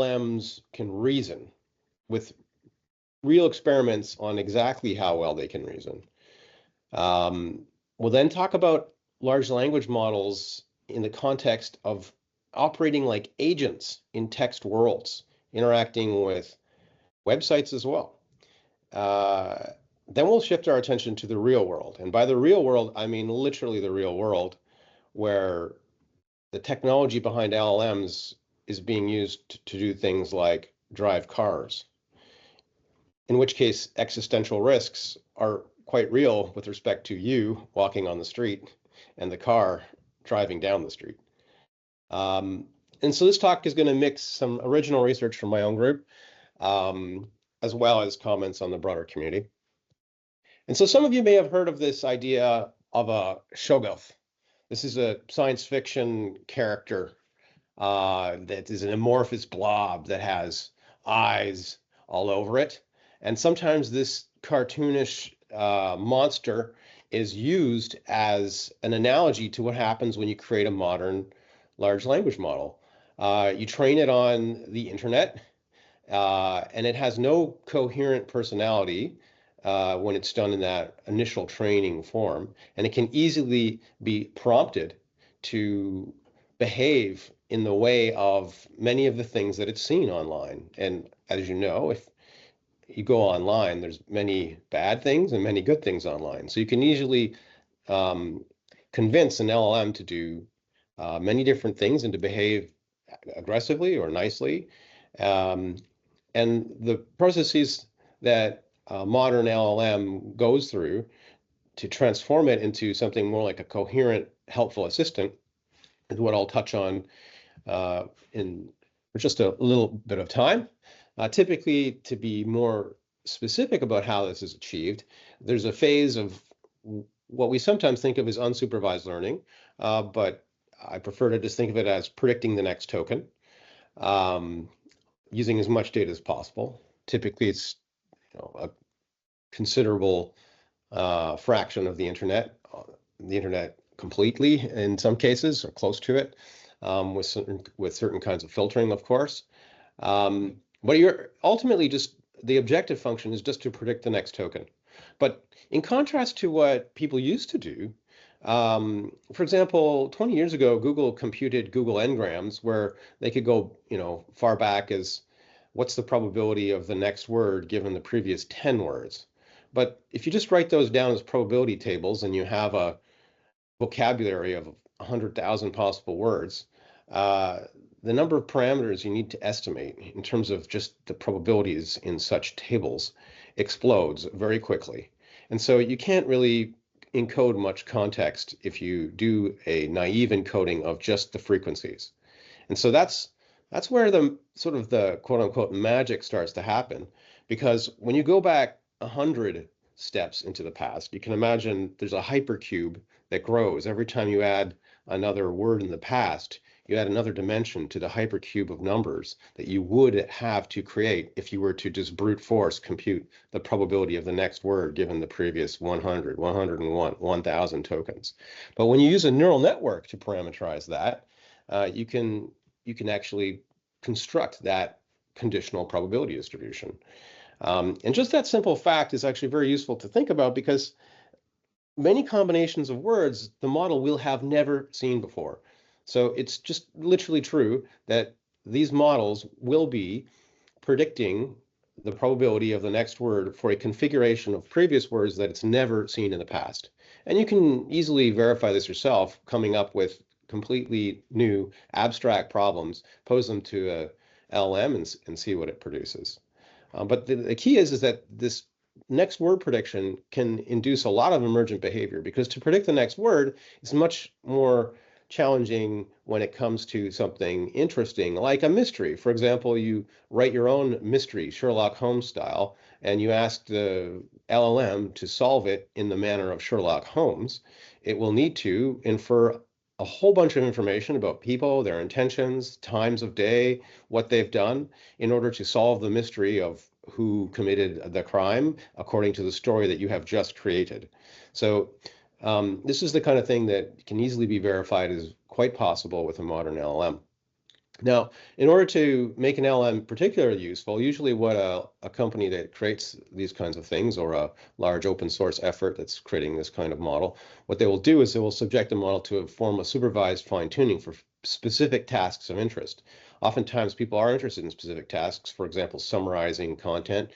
LLMs can reason with real experiments on exactly how well they can reason. We'll then talk about large language models in the context of operating like agents in text worlds, interacting with websites as well. Then we'll shift our attention to the real world. And by the real world, I mean literally the real world, where the technology behind LLMs is being used to do things like drive cars, in which case existential risks are quite real with respect to you walking on the street and the car driving down the street. And so this talk is going to mix some original research from my own group, as well as comments on the broader community. And so some of you may have heard of this idea of a shoggoth. This is a science fiction character that is an amorphous blob that has eyes all over it. And sometimes this cartoonish monster is used as an analogy to what happens when you create a modern large language model. You train it on the internet, and it has no coherent personality when it's done in that initial training form. And it can easily be prompted to behave in the way of many of the things that it's seen online. And as you know, if you go online, there's many bad things and many good things online. So you can easily convince an LLM to do many different things and to behave aggressively or nicely. And the processes that modern LLM goes through to transform it into something more like a coherent, helpful assistant is what I'll touch on in just a little bit of time. Typically, to be more specific about how this is achieved, there's a phase of what we sometimes think of as unsupervised learning, but I prefer to just think of it as predicting the next token, using as much data as possible. Typically, it's a considerable fraction of the internet completely in some cases, or close to it, with certain kinds of filtering, of course. But you're ultimately just, the objective function is just to predict the next token. But in contrast to what people used to do, for example, 20 years ago, Google computed Google N-grams, where they could go, far back as what's the probability of the next word given the previous 10 words. But if you just write those down as probability tables and you have a vocabulary of 100,000 possible words, the number of parameters you need to estimate in terms of just the probabilities in such tables explodes very quickly. And so you can't really encode much context if you do a naive encoding of just the frequencies. And so that's where the sort of the quote unquote magic starts to happen, because when you go back 100 steps into the past, you can imagine there's a hypercube that grows every time you add another word in the past. You add another dimension to the hypercube of numbers that you would have to create if you were to just brute force compute the probability of the next word given the previous 100, 101, 1,000 tokens. But when you use a neural network to parameterize that, you can actually construct that conditional probability distribution. And just that simple fact is actually very useful to think about, because many combinations of words the model will have never seen before. So it's just literally true that these models will be predicting the probability of the next word for a configuration of previous words that it's never seen in the past. And you can easily verify this yourself, coming up with completely new abstract problems, pose them to a LLM and see what it produces. But the key is that this next word prediction can induce a lot of emergent behavior, because to predict the next word is much more challenging when it comes to something interesting like a mystery. For example, you write your own mystery, Sherlock Holmes style, and you ask the LLM to solve it in the manner of Sherlock Holmes. It will need to infer a whole bunch of information about people, their intentions, times of day, what they've done, in order to solve the mystery of who committed the crime according to the story that you have just created. So this is the kind of thing that can easily be verified as quite possible with a modern LLM. Now, in order to make an LLM particularly useful, usually what a company that creates these kinds of things, or a large open source effort that's creating this kind of model, what they will do is they will subject the model to a form of supervised fine tuning for specific tasks of interest. Oftentimes people are interested in specific tasks, for example, summarizing content,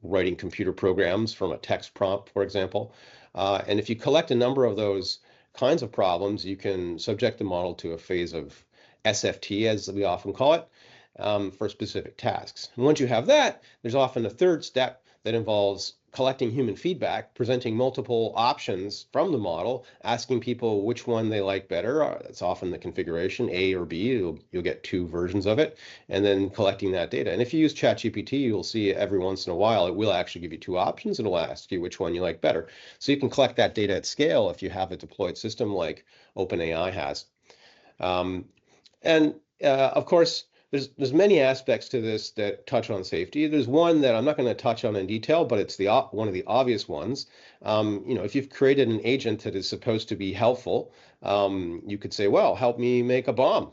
writing computer programs from a text prompt, for example. And if you collect a number of those kinds of problems, you can subject the model to a phase of SFT, as we often call it, for specific tasks. And once you have that, there's often a third step that involves collecting human feedback, presenting multiple options from the model, asking people which one they like better. That's often the configuration, A or B. You'll get two versions of it, and then collecting that data. And if you use ChatGPT, you'll see every once in a while it will actually give you two options, and it'll ask you which one you like better. So you can collect that data at scale if you have a deployed system like OpenAI has. And of course, there's many aspects to this that touch on safety. There's one that I'm not going to touch on in detail, but it's one of the obvious ones. If you've created an agent that is supposed to be helpful, you could say, well, help me make a bomb.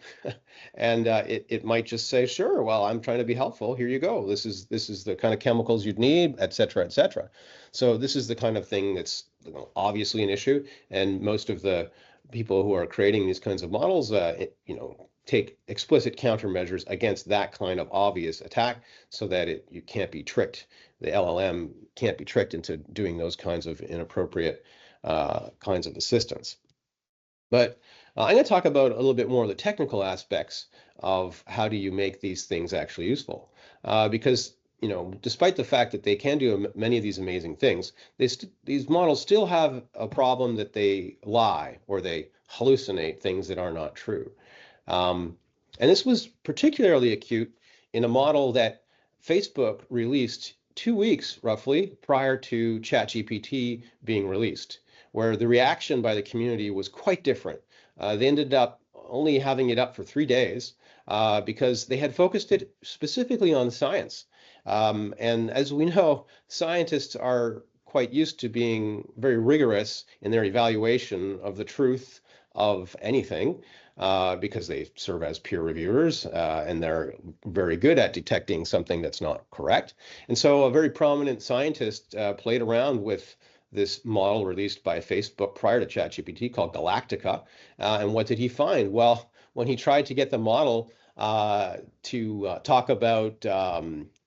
And it might just say, sure, well, I'm trying to be helpful. Here you go. This is the kind of chemicals you'd need, et cetera, et cetera. So this is the kind of thing that's obviously an issue. And most of the people who are creating these kinds of models, take explicit countermeasures against that kind of obvious attack, so that you can't be tricked. The LLM can't be tricked into doing those kinds of inappropriate kinds of assistance. But I'm going to talk about a little bit more of the technical aspects of how do you make these things actually useful, because despite the fact that they can do many of these amazing things, these models still have a problem that they lie, or they hallucinate things that are not true. And this was particularly acute in a model that Facebook released 2 weeks roughly prior to ChatGPT being released, where the reaction by the community was quite different. They ended up only having it up for 3 days because they had focused it specifically on science. And as we know, scientists are quite used to being very rigorous in their evaluation of the truth of anything, because they serve as peer reviewers, and they're very good at detecting something that's not correct. And so a very prominent scientist played around with this model released by Facebook prior to ChatGPT called Galactica. And what did he find? Well, when he tried to get the model to talk about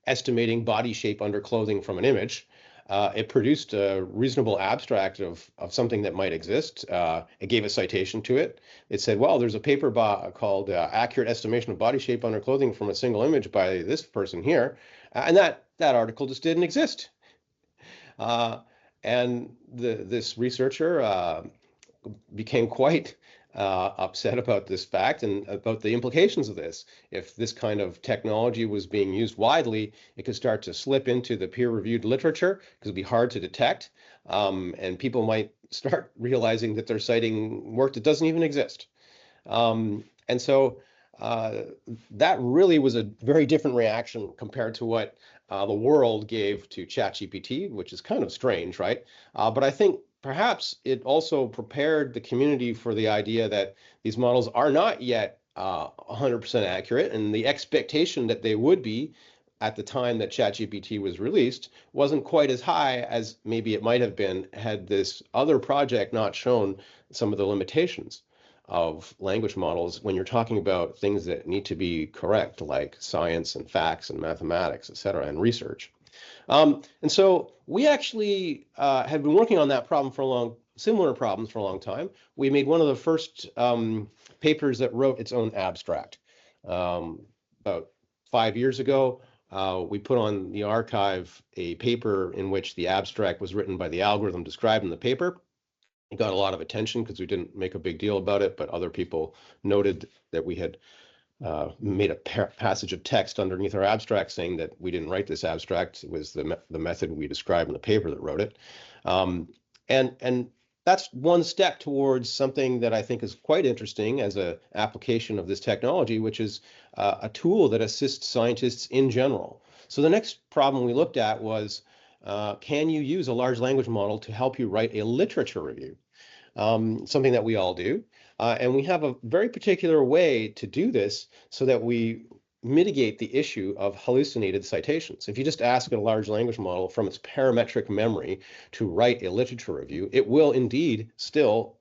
estimating body shape under clothing from an image, it produced a reasonable abstract of something that might exist. It gave a citation to it. It said, well, there's a paper called Accurate Estimation of Body Shape Under Clothing from a Single Image by this person here. And that article just didn't exist. And this researcher became quite upset about this fact and about the implications of this. If this kind of technology was being used widely, it could start to slip into the peer-reviewed literature because it'd be hard to detect, and people might start realizing that they're citing work that doesn't even exist. And so that really was a very different reaction compared to what the world gave to ChatGPT, which is kind of strange, right? But I think perhaps it also prepared the community for the idea that these models are not yet 100% accurate, and the expectation that they would be at the time that ChatGPT was released wasn't quite as high as maybe it might have been had this other project not shown some of the limitations of language models when you're talking about things that need to be correct, like science and facts and mathematics, et cetera, and research. And so we actually have been working on that problem similar problems for a long time. We made one of the first papers that wrote its own abstract. About 5 years ago, we put on the archive a paper in which the abstract was written by the algorithm described in the paper. It got a lot of attention because we didn't make a big deal about it, but other people noted that we had made a passage of text underneath our abstract saying that we didn't write this abstract. It was the method we described in the paper that wrote it. And that's one step towards something that I think is quite interesting as an application of this technology, which is a tool that assists scientists in general. So the next problem we looked at was, can you use a large language model to help you write a literature review? Something that we all do. And we have a very particular way to do this so that we mitigate the issue of hallucinated citations. If you just ask a large language model from its parametric memory to write a literature review, it will indeed still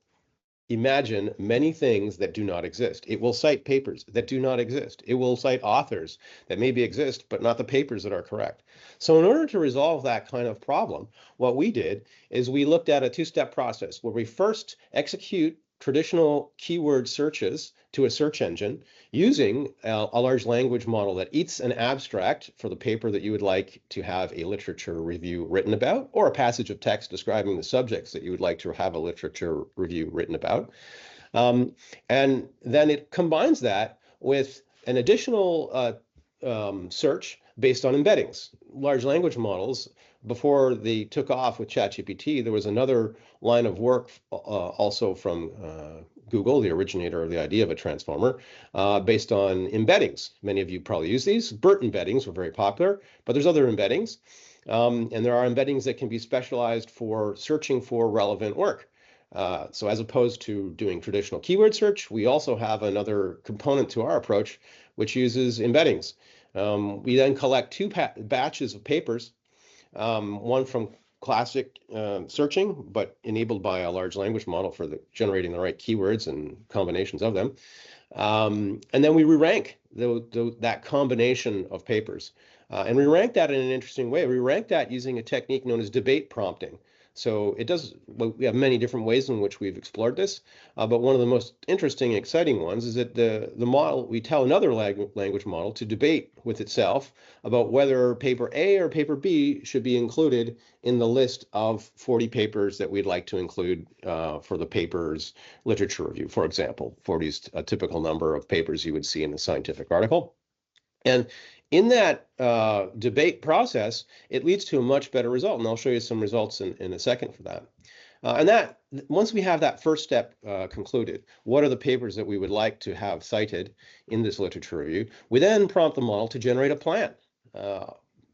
imagine many things that do not exist. It will cite papers that do not exist. It will cite authors that maybe exist, but not the papers that are correct. So in order to resolve that kind of problem, what we did is we looked at a two-step process where we first execute traditional keyword searches to a search engine using a large language model that eats an abstract for the paper that you would like to have a literature review written about, or a passage of text describing the subjects that you would like to have a literature review written about. And then it combines that with an additional search based on embeddings. Large language models, before they took off with ChatGPT, there was another line of work also from Google, the originator of the idea of a transformer, based on embeddings. Many of you probably use these. BERT embeddings were very popular, but there's other embeddings. And there are embeddings that can be specialized for searching for relevant work. So as opposed to doing traditional keyword search, we also have another component to our approach, which uses embeddings. We then collect two batches of papers, one from classic searching, but enabled by a large language model for generating the right keywords and combinations of them. And then we re-rank that combination of papers. And we rank that in an interesting way. We rank that using a technique known as debate prompting. So we have many different ways in which we've explored this, but one of the most interesting and exciting ones is that the model, we tell another language model to debate with itself about whether paper A or paper B should be included in the list of 40 papers that we'd like to include for the paper's literature review. For example, 40 is a typical number of papers you would see in a scientific article. And in that debate process, it leads to a much better result. And I'll show you some results in a second for that. And that once we have that first step concluded, what are the papers that we would like to have cited in this literature review? We then prompt the model to generate a plan,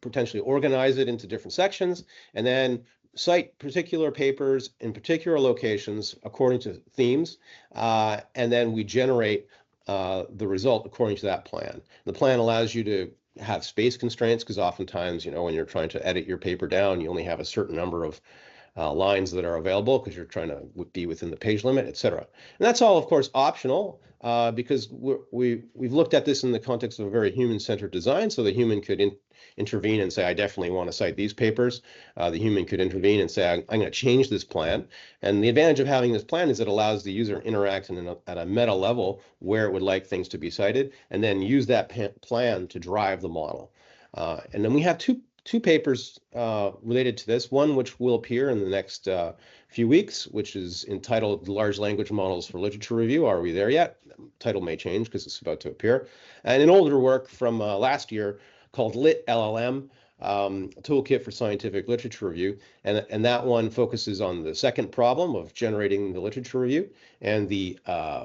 potentially organize it into different sections, and then cite particular papers in particular locations according to themes. And then we generate the result according to that plan. The plan allows you to have space constraints because oftentimes, when you're trying to edit your paper down, you only have a certain number of lines that are available because you're trying to be within the page limit, etc. And that's all, of course, optional because we've looked at this in the context of a very human-centered design. So the human could intervene and say, I definitely want to cite these papers. The human could intervene and say, I'm going to change this plan. And the advantage of having this plan is it allows the user to interact at a meta level where it would like things to be cited, and then use that plan to drive the model. And then we have two papers related to this, one which will appear in the next few weeks, which is entitled Large Language Models for Literature Review. Are we there yet? The title may change because it's about to appear. And an older work from last year called Lit LLM, a toolkit for scientific literature review. And that one focuses on the second problem of generating the literature review. And the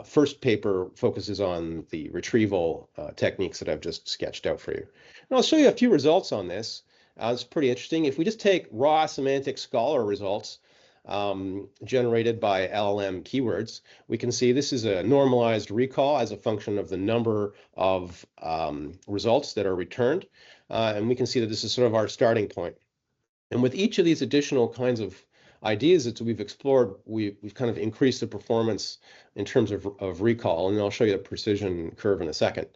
first paper focuses on the retrieval techniques that I've just sketched out for you. And I'll show you a few results on this. It's pretty interesting. If we just take raw semantic scholar results generated by LLM keywords, we can see this is a normalized recall as a function of the number of results that are returned. And we can see that this is sort of our starting point. And with each of these additional kinds of ideas that we've explored, we've kind of increased the performance in terms of recall. And I'll show you the precision curve in a second.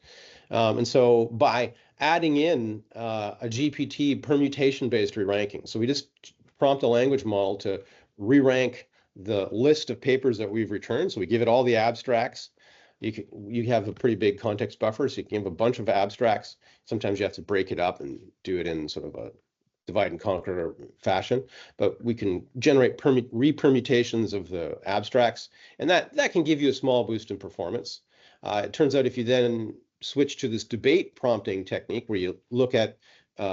And so by adding in a GPT permutation-based re-ranking, so we just prompt a language model to re-rank the list of papers that we've returned. So we give it all the abstracts. You have a pretty big context buffer, so you can have a bunch of abstracts. Sometimes you have to break it up and do it in sort of a divide and conquer fashion, but we can generate re-permutations of the abstracts, and that can give you a small boost in performance. It turns out if you then switch to this debate prompting technique where you look at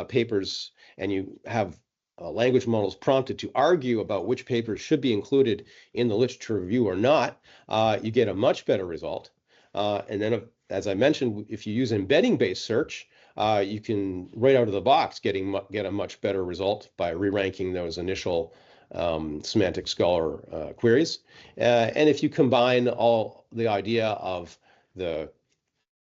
papers and you have language models prompted to argue about which papers should be included in the literature review or not, you get a much better result. And then, as I mentioned, if you use embedding-based search, you can, right out of the box, get a much better result by re-ranking those initial semantic scholar queries. And if you combine all the idea of the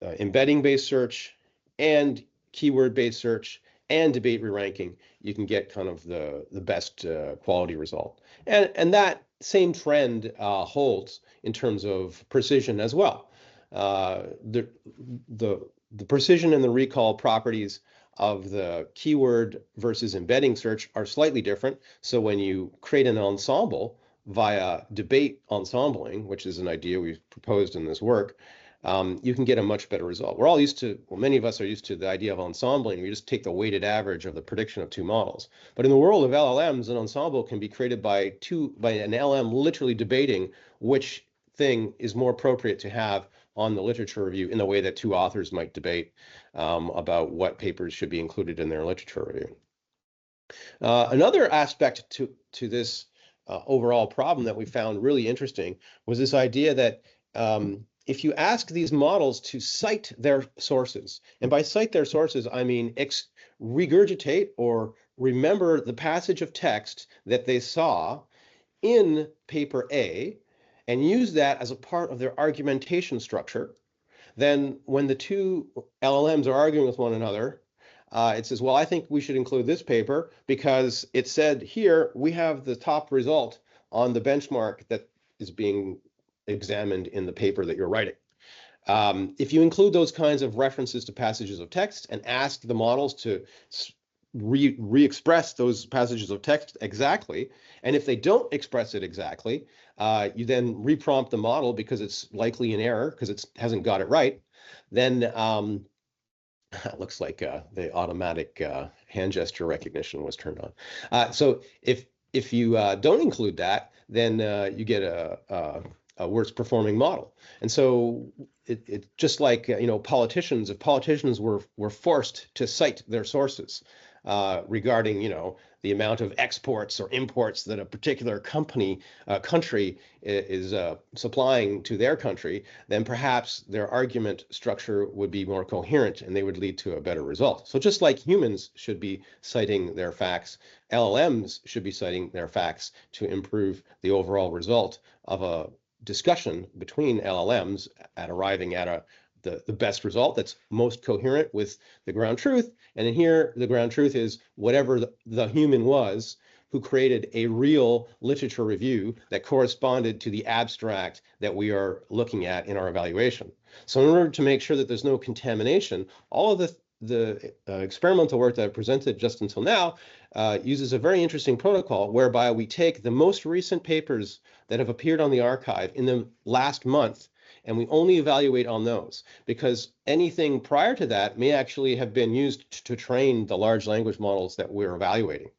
embedding-based search and keyword-based search and debate re-ranking, you can get kind of the best quality result. And that same trend holds in terms of precision as well. The precision and the recall properties of the keyword versus embedding search are slightly different. So when you create an ensemble via debate ensembling, which is an idea we've proposed in this work, you can get a much better result. We're all used to, well, many of us are used to the idea of ensembling. We just take the weighted average of the prediction of two models. But in the world of LLMs, an ensemble can be created by an LM literally debating which thing is more appropriate to have on the literature review in the way that two authors might debate about what papers should be included in their literature review. Another aspect to this overall problem that we found really interesting was this idea that if you ask these models to cite their sources, and by cite their sources, I mean regurgitate or remember the passage of text that they saw in paper A and use that as a part of their argumentation structure, then when the two LLMs are arguing with one another, it says, well, I think we should include this paper because it said here we have the top result on the benchmark that is being examined in the paper that you're writing. If you include those kinds of references to passages of text and ask the models to re-express those passages of text exactly, and if they don't express it exactly, you then reprompt the model because it's likely in error because it hasn't got it right, then it looks like the automatic hand gesture recognition was turned on. So if you don't include that, then you get a worse performing model. And so it just like politicians, if politicians were forced to cite their sources regarding the amount of exports or imports that a particular country is supplying to their country, then perhaps their argument structure would be more coherent and they would lead to a better result. So just like humans should be citing their facts, LLMs should be citing their facts to improve the overall result of a discussion between LLMs at arriving at the best result that's most coherent with the ground truth. And in here, the ground truth is whatever the human was who created a real literature review that corresponded to the abstract that we are looking at in our evaluation. So in order to make sure that there's no contamination, all of the experimental work that I've presented just until now uses a very interesting protocol whereby we take the most recent papers that have appeared on the archive in the last month, and we only evaluate on those because anything prior to that may actually have been used to train the large language models that we're evaluating.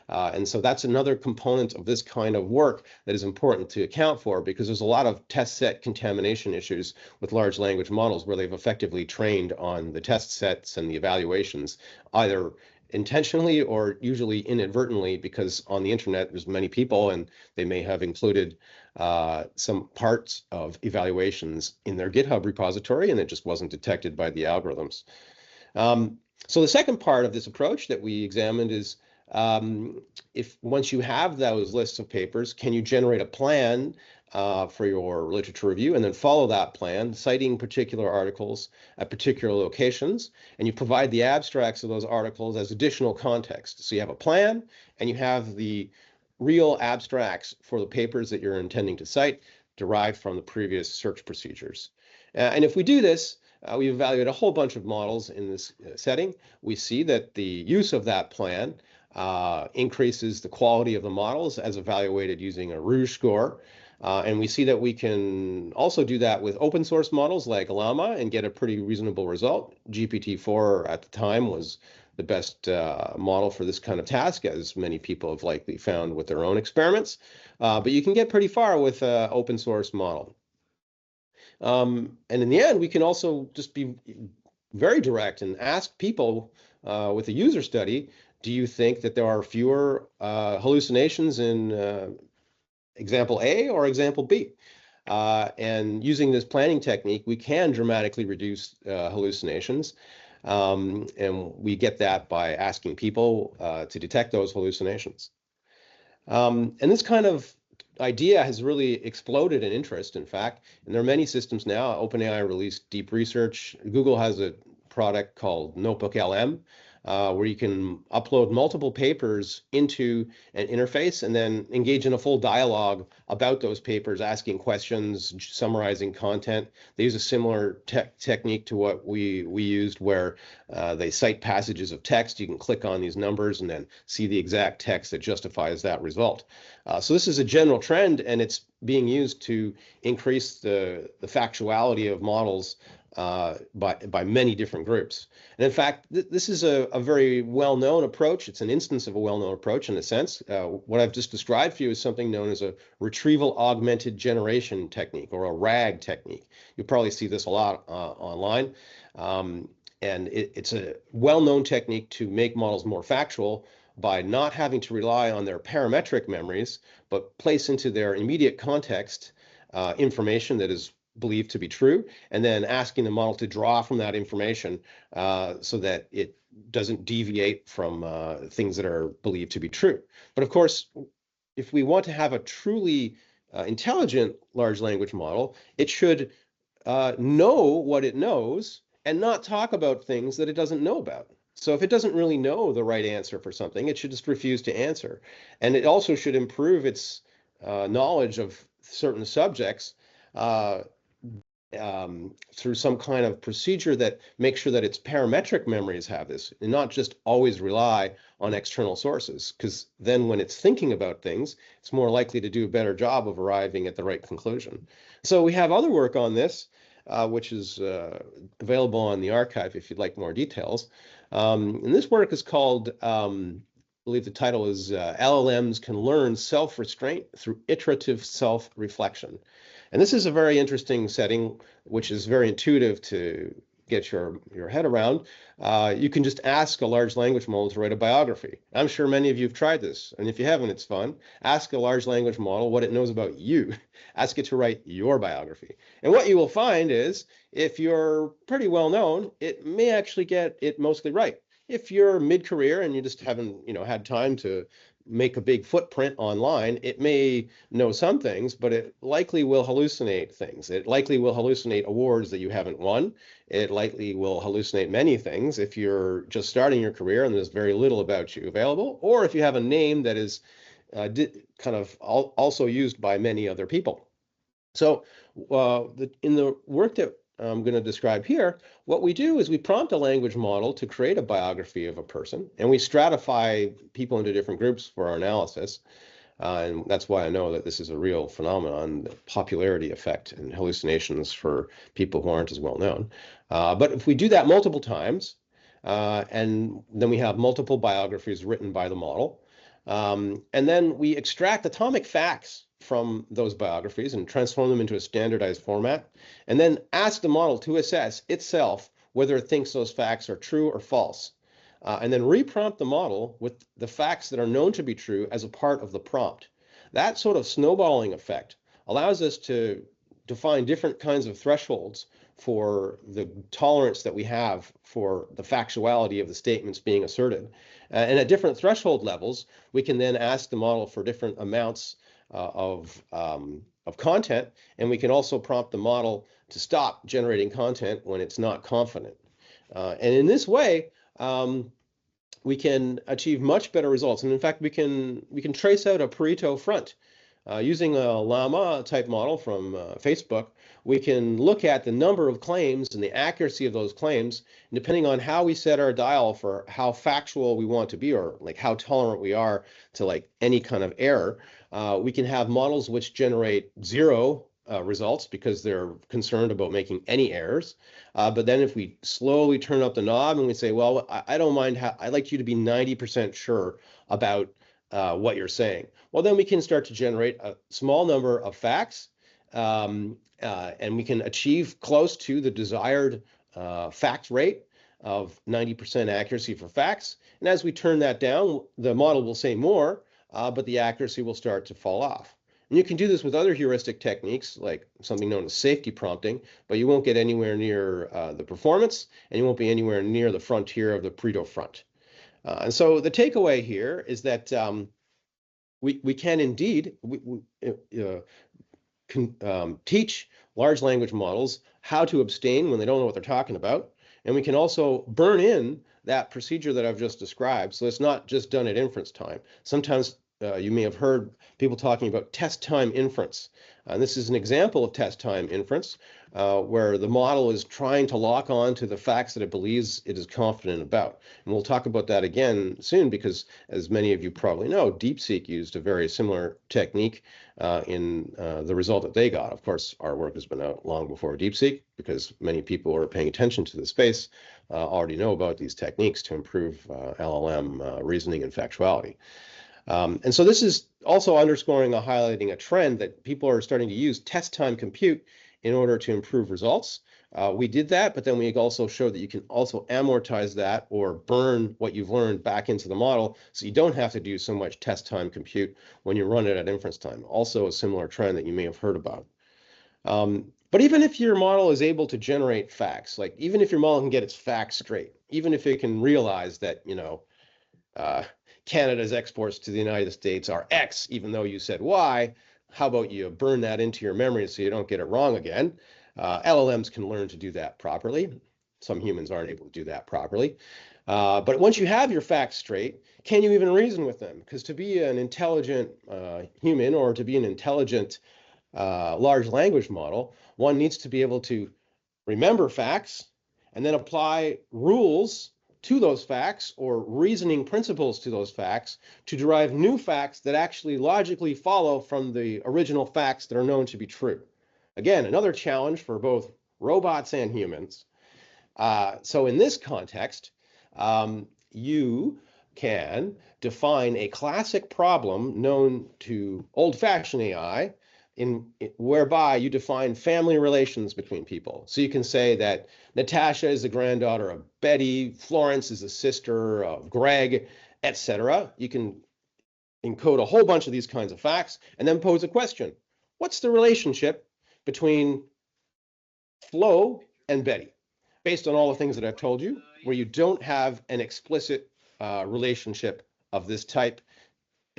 And so that's another component of this kind of work that is important to account for because there's a lot of test set contamination issues with large language models where they've effectively trained on the test sets and the evaluations, either intentionally or usually inadvertently, because on the internet there's many people and they may have included some parts of evaluations in their GitHub repository and it just wasn't detected by the algorithms. So the second part of this approach that we examined is if once you have those lists of papers, can you generate a plan for your literature review and then follow that plan, citing particular articles at particular locations, and you provide the abstracts of those articles as additional context. So you have a plan and you have the real abstracts for the papers that you're intending to cite derived from the previous search procedures. And if we do this, we evaluate a whole bunch of models in this setting. We see that the use of that plan increases the quality of the models as evaluated using a Rouge score. And we see that we can also do that with open source models like Llama and get a pretty reasonable result. GPT-4 at the time was the best model for this kind of task, as many people have likely found with their own experiments. But you can get pretty far with an open source model. And in the end, we can also just be very direct and ask people with a user study, do you think that there are fewer hallucinations in example A or example B? And using this planning technique, we can dramatically reduce hallucinations. And we get that by asking people to detect those hallucinations. And this kind of idea has really exploded in interest, in fact. And there are many systems now. OpenAI released Deep Research. Google has a product called Notebook LM, where you can upload multiple papers into an interface and then engage in a full dialogue about those papers, asking questions, summarizing content. They use a similar technique to what we used, where they cite passages of text. You can click on these numbers and then see the exact text that justifies that result. So this is a general trend, and it's being used to increase the factuality of models by many different groups. And in fact, this is a very well-known approach. It's an instance of a well-known approach in a sense. What I've just described for you is something known as a retrieval augmented generation technique, or a RAG technique. You'll probably see this a lot online. And it's a well-known technique to make models more factual by not having to rely on their parametric memories, but place into their immediate context information that is believed to be true, and then asking the model to draw from that information so that it doesn't deviate from things that are believed to be true. But of course, if we want to have a truly intelligent large language model, it should know what it knows and not talk about things that it doesn't know about. So if it doesn't really know the right answer for something, it should just refuse to answer. And it also should improve its knowledge of certain subjects through some kind of procedure that makes sure that its parametric memories have this, and not just always rely on external sources, because then when it's thinking about things, it's more likely to do a better job of arriving at the right conclusion. So we have other work on this, which is available on the archive if you'd like more details. And this work is called, I believe the title is LLMs Can Learn Self-Restraint Through Iterative Self-Reflection. And this is a very interesting setting, which is very intuitive to get your head around. You can just ask a large language model to write a biography. I'm sure many of you have tried this, and if you haven't, it's fun. Ask a large language model what it knows about you. Ask it to write your biography. And what you will find is, if you're pretty well known, it may actually get it mostly right. If you're mid-career and you just haven't, had time to make a big footprint online, it may know some things, but it likely will hallucinate things. It likely will hallucinate awards that you haven't won. It likely will hallucinate many things if you're just starting your career and there's very little about you available, or if you have a name that is kind of also used by many other people. So in the work that I'm going to describe here, what we do is we prompt a language model to create a biography of a person, and we stratify people into different groups for our analysis. And that's why I know that this is a real phenomenon, the popularity effect and hallucinations for people who aren't as well known. But if we do that multiple times, and then we have multiple biographies written by the model, and then we extract atomic facts from those biographies and transform them into a standardized format, and then ask the model to assess itself whether it thinks those facts are true or false, and then reprompt the model with the facts that are known to be true as a part of the prompt. That sort of snowballing effect allows us to define different kinds of thresholds for the tolerance that we have for the factuality of the statements being asserted. And at different threshold levels, we can then ask the model for different amounts of content, and we can also prompt the model to stop generating content when it's not confident. And in this way, we can achieve much better results. And in fact, we can trace out a Pareto front. Using a llama type model from Facebook, we can look at the number of claims and the accuracy of those claims. And depending on how we set our dial for how factual we want to be, or like how tolerant we are to like any kind of error, we can have models which generate zero results because they're concerned about making any errors. But then if we slowly turn up the knob and we say, well, I don't mind, I'd like you to be 90% sure about what you're saying. Well, then we can start to generate a small number of facts, and we can achieve close to the desired fact rate of 90% accuracy for facts. And as we turn that down, the model will say more, but the accuracy will start to fall off. And you can do this with other heuristic techniques, like something known as safety prompting, but you won't get anywhere near the performance, and you won't be anywhere near the frontier of the Pareto front. And so the takeaway here is that we can indeed teach large language models how to abstain when they don't know what they're talking about. And we can also burn in that procedure that I've just described. So it's not just done at inference time. Sometimes you may have heard people talking about test time inference. And this is an example of test time inference where the model is trying to lock on to the facts that it believes it is confident about. And we'll talk about that again soon because, as many of you probably know, DeepSeek used a very similar technique in the result that they got. Of course, our work has been out long before DeepSeek because many people who are paying attention to the space already know about these techniques to improve LLM reasoning and factuality. And so this is also underscoring or highlighting a trend that people are starting to use test time compute in order to improve results. We did that, but then we also showed that you can also amortize that or burn what you've learned back into the model so you don't have to do so much test time compute when you run it at inference time. Also a similar trend that you may have heard about. But even if your model is able to generate facts, like even if your model can get its facts straight, even if it can realize that, Canada's exports to the United States are X, even though you said Y, how about you burn that into your memory so you don't get it wrong again? LLMs can learn to do that properly. Some humans aren't able to do that properly. But once you have your facts straight, can you even reason with them? Because to be an intelligent human or to be an intelligent large language model, one needs to be able to remember facts and then apply rules to those facts or reasoning principles to those facts to derive new facts that actually logically follow from the original facts that are known to be true. Again, another challenge for both robots and humans. So in this context, you can define a classic problem known to old-fashioned AI whereby you define family relations between people. So you can say that Natasha is the granddaughter of Betty, Florence is the sister of Greg, etc. You can encode a whole bunch of these kinds of facts and then pose a question. What's the relationship between Flo and Betty? Based on all the things that I've told you, where you don't have an explicit relationship of this type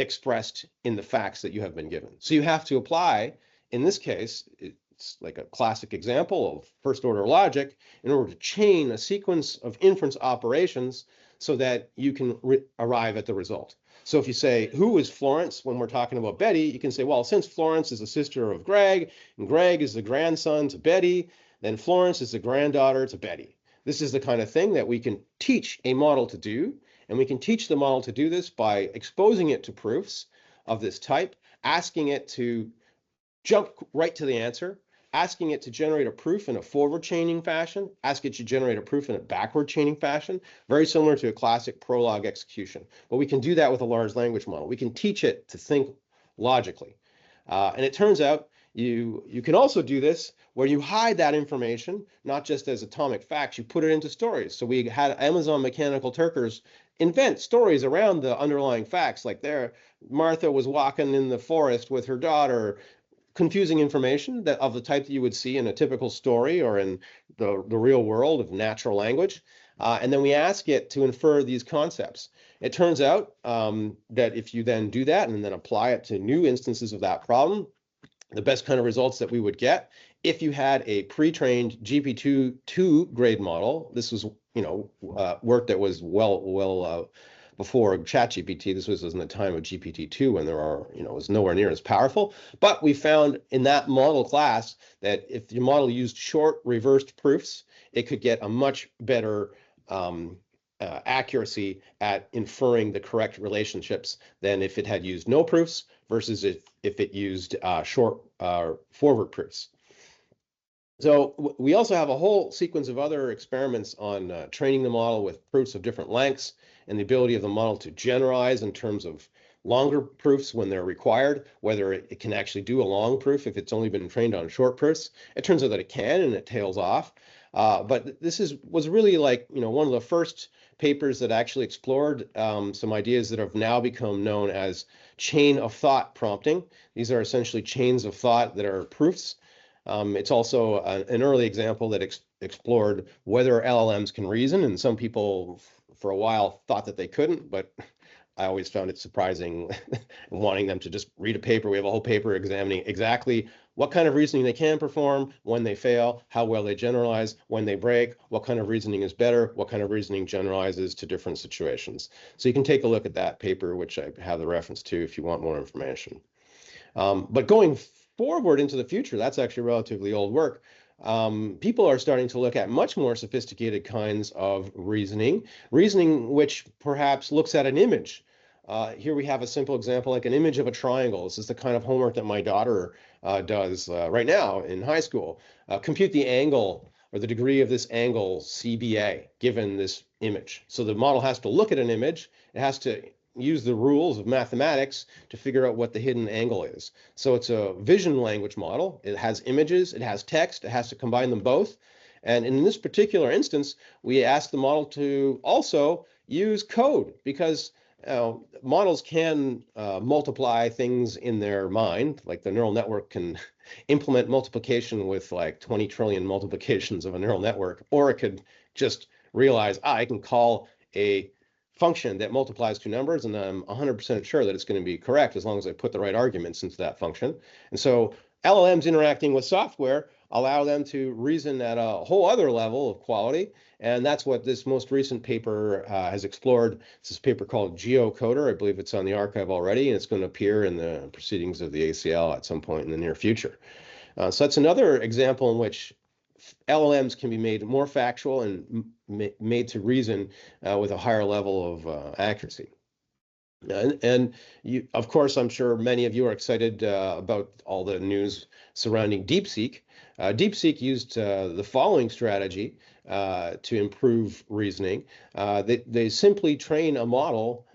expressed in the facts that you have been given. So you have to apply, in this case, it's like a classic example of first order logic, in order to chain a sequence of inference operations so that you can arrive at the result. So if you say, who is Florence when we're talking about Betty, you can say, well, since Florence is a sister of Greg, and Greg is the grandson to Betty, then Florence is the granddaughter to Betty. This is the kind of thing that we can teach a model to do. And we can teach the model to do this by exposing it to proofs of this type, asking it to jump right to the answer, asking it to generate a proof in a forward chaining fashion, ask it to generate a proof in a backward chaining fashion, very similar to a classic prologue execution. But we can do that with a large language model. We can teach it to think logically. And it turns out you can also do this where you hide that information, not just as atomic facts, you put it into stories. So we had Amazon Mechanical Turkers invent stories around the underlying facts, like Martha was walking in the forest with her daughter, confusing information that of the type that you would see in a typical story or in the real world of natural language. And then we ask it to infer these concepts. It turns out that if you then do that and then apply it to new instances of that problem, the best kind of results that we would get if you had a pre-trained GPT-2 grade model. This was, work that was well before ChatGPT. This was in the time of GPT-2 when it was nowhere near as powerful. But we found in that model class that if your model used short reversed proofs, it could get a much better accuracy at inferring the correct relationships than if it had used no proofs versus if it used short forward proofs. So we also have a whole sequence of other experiments on training the model with proofs of different lengths and the ability of the model to generalize in terms of longer proofs when they're required, whether it can actually do a long proof if it's only been trained on short proofs. It turns out that it can, and it tails off. But this was really like, one of the first papers that actually explored some ideas that have now become known as chain of thought prompting. These are essentially chains of thought that are proofs. It's also an early example that explored whether LLMs can reason, and some people for a while thought that they couldn't, but I always found it surprising wanting them to just read a paper. We have a whole paper examining exactly what kind of reasoning they can perform, when they fail, how well they generalize, when they break, what kind of reasoning is better, what kind of reasoning generalizes to different situations. So you can take a look at that paper, which I have the reference to if you want more information. But going forward into the future, that's actually relatively old work. People are starting to look at much more sophisticated kinds of reasoning which perhaps looks at an image. Here we have a simple example, like an image of a triangle. This is the kind of homework that my daughter does right now in high school. Compute the angle or the degree of this angle CBA given this image. So the model has to look at an image. It has to use the rules of mathematics to figure out what the hidden angle is. So it's a vision language model. It has images, it has text, it has to combine them both. And in this particular instance, we asked the model to also use code because models can multiply things in their mind, like the neural network can implement multiplication with like 20 trillion multiplications of a neural network, or it could just realize, I can call a function that multiplies two numbers, and I'm 100% sure that it's going to be correct as long as I put the right arguments into that function. And so LLMs interacting with software allow them to reason at a whole other level of quality. And that's what this most recent paper has explored. It's this paper called Geocoder. I believe it's on the archive already, and it's going to appear in the proceedings of the ACL at some point in the near future. So that's another example in which LLMs can be made more factual and made to reason with a higher level of accuracy. And you, of course, I'm sure many of you are excited about all the news surrounding DeepSeek. DeepSeek used the following strategy to improve reasoning. They simply train a model